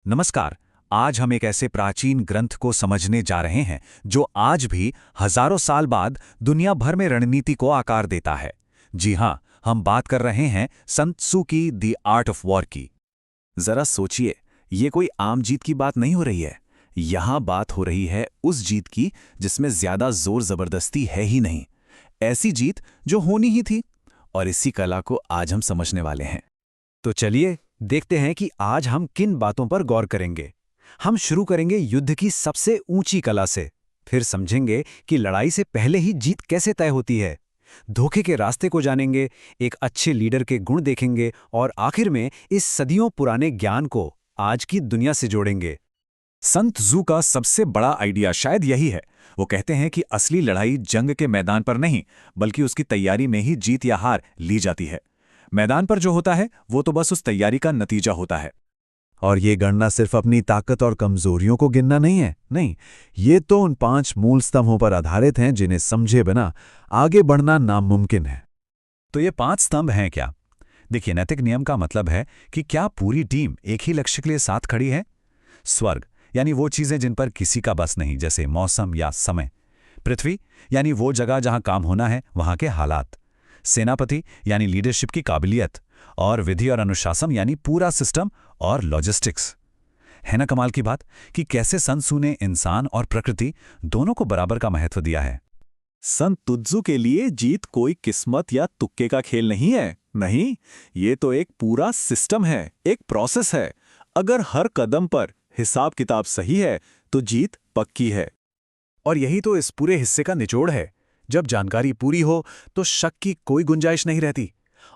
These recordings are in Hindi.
नमस्कार। आज हम एक ऐसे प्राचीन ग्रंथ को समझने जा रहे हैं जो आज भी हजारों साल बाद दुनिया भर में रणनीति को आकार देता है। जी हाँ, हम बात कर रहे हैं सन त्सू की द आर्ट ऑफ वॉर की। जरा सोचिए, ये कोई आम जीत की बात नहीं हो रही है। यहाँ बात हो रही है उस जीत की जिसमें ज्यादा जोर जबरदस्ती है ही नहीं। ऐसी जीत जो होनी ही थी। और इसी कला को आज हम समझने वाले हैं। तो चलिए देखते हैं कि आज हम किन बातों पर गौर करेंगे। हम शुरू करेंगे युद्ध की सबसे ऊंची कला से, फिर समझेंगे कि लड़ाई से पहले ही जीत कैसे तय होती है। धोखे के रास्ते को जानेंगे, एक अच्छे लीडर के गुण देखेंगे और आखिर में इस सदियों पुराने ज्ञान को आज की दुनिया से जोड़ेंगे। सन त्सू का सबसे बड़ा आइडिया शायद यही है। वो कहते हैं कि असली लड़ाई जंग के मैदान पर नहीं, बल्कि उसकी तैयारी में ही जीत या हार ली जाती है। मैदान पर जो होता है वो तो बस उस तैयारी का नतीजा होता है। और ये गणना सिर्फ अपनी ताकत और कमजोरियों को गिनना नहीं है, नहीं, ये तो उन 5 मूल स्तंभों पर आधारित हैं जिन्हें समझे बिना आगे बढ़ना नामुमकिन है। तो ये 5 स्तंभ हैं क्या? देखिए, नैतिक नियम का मतलब है कि क्या पूरी टीम एक ही लक्ष्य के लिए साथ खड़ी है। स्वर्ग यानी वो चीजें जिन पर किसी का बस नहीं, जैसे मौसम या समय। पृथ्वी यानी वो जगह जहां काम होना है, वहां के हालात। सेनापति यानी लीडरशिप की काबिलियत। और विधि और अनुशासन यानी पूरा सिस्टम और लॉजिस्टिक्स। है ना कमाल की बात कि कैसे सन त्सू ने इंसान और प्रकृति दोनों को बराबर का महत्व दिया है। सन त्सू के लिए जीत कोई किस्मत या तुक्के का खेल नहीं है। नहीं, ये तो एक पूरा सिस्टम है, एक प्रोसेस है। अगर हर कदम पर हिसाब किताब सही है तो जीत पक्की है। और यही तो इस पूरे हिस्से का निचोड़ है। जब जानकारी पूरी हो तो शक की कोई गुंजाइश नहीं रहती।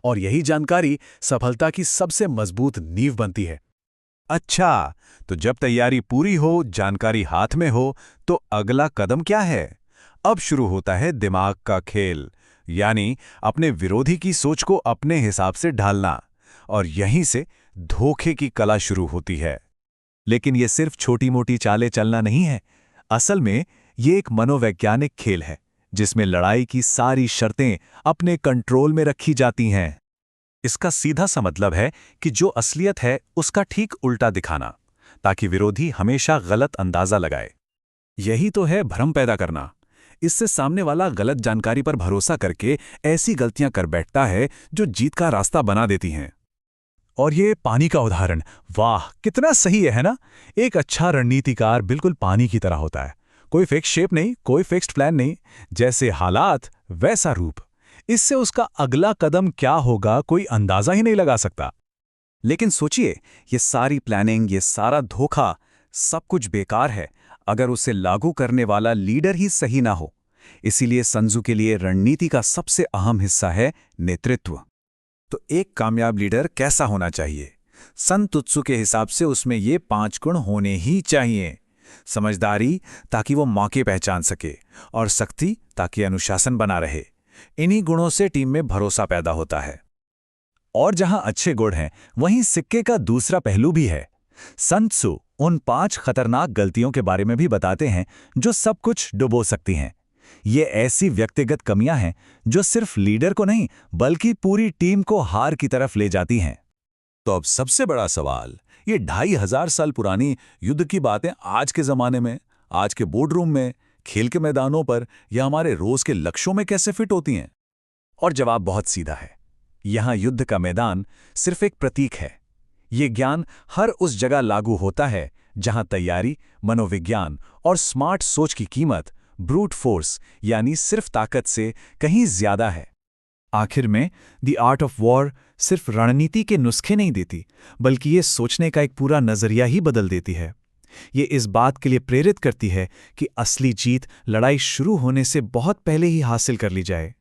और यही जानकारी सफलता की सबसे मजबूत नींव बनती है। अच्छा, तो जब तैयारी पूरी हो, जानकारी हाथ में हो, तो अगला कदम क्या है? अब शुरू होता है दिमाग का खेल, यानी अपने विरोधी की सोच को अपने हिसाब से ढालना। और यहीं से धोखे की कला शुरू होती है। लेकिन ये सिर्फ छोटी मोटी चालें चलना नहीं है। असल में ये एक मनोवैज्ञानिक खेल है जिसमें लड़ाई की सारी शर्तें अपने कंट्रोल में रखी जाती हैं। इसका सीधा सा मतलब है कि जो असलियत है उसका ठीक उल्टा दिखाना, ताकि विरोधी हमेशा गलत अंदाजा लगाए। यही तो है भ्रम पैदा करना। इससे सामने वाला गलत जानकारी पर भरोसा करके ऐसी गलतियां कर बैठता है जो जीत का रास्ता बना देती हैं। और ये पानी का उदाहरण, वाह कितना सही है ना? एक अच्छा रणनीतिकार बिल्कुल पानी की तरह होता है। कोई फिक्स शेप नहीं, कोई फिक्स्ड प्लान नहीं, जैसे हालात वैसा रूप। इससे उसका अगला कदम क्या होगा कोई अंदाजा ही नहीं लगा सकता। लेकिन सोचिए, ये सारी प्लानिंग, ये सारा धोखा, सब कुछ बेकार है अगर उसे लागू करने वाला लीडर ही सही ना हो। इसीलिए सन त्सू के लिए रणनीति का सबसे अहम हिस्सा है नेतृत्व। तो एक कामयाब लीडर कैसा होना चाहिए? सन त्सू के हिसाब से उसमें ये 5 गुण होने ही चाहिए। समझदारी, ताकि वो मौके पहचान सके, और सख्ती, ताकि अनुशासन बना रहे। इन्हीं गुणों से टीम में भरोसा पैदा होता है। और जहां अच्छे गुण हैं, वहीं सिक्के का दूसरा पहलू भी है। सन त्सू उन 5 खतरनाक गलतियों के बारे में भी बताते हैं जो सब कुछ डुबो सकती हैं। ये ऐसी व्यक्तिगत कमियां हैं जो सिर्फ लीडर को नहीं, बल्कि पूरी टीम को हार की तरफ ले जाती हैं। तो अब सबसे बड़ा सवाल, ये 2500 साल पुरानी युद्ध की बातें आज के जमाने में, आज के बोर्डरूम में, खेल के मैदानों पर या हमारे रोज के लक्ष्यों में कैसे फिट होती हैं? और जवाब बहुत सीधा है। यहां युद्ध का मैदान सिर्फ एक प्रतीक है। ये ज्ञान हर उस जगह लागू होता है जहां तैयारी, मनोविज्ञान और स्मार्ट सोच की कीमत ब्रूट फोर्स यानी सिर्फ ताकत से कहीं ज्यादा है। आखिर में द आर्ट ऑफ वॉर सिर्फ रणनीति के नुस्खे नहीं देती, बल्कि ये सोचने का एक पूरा नजरिया ही बदल देती है। ये इस बात के लिए प्रेरित करती है कि असली जीत लड़ाई शुरू होने से बहुत पहले ही हासिल कर ली जाए।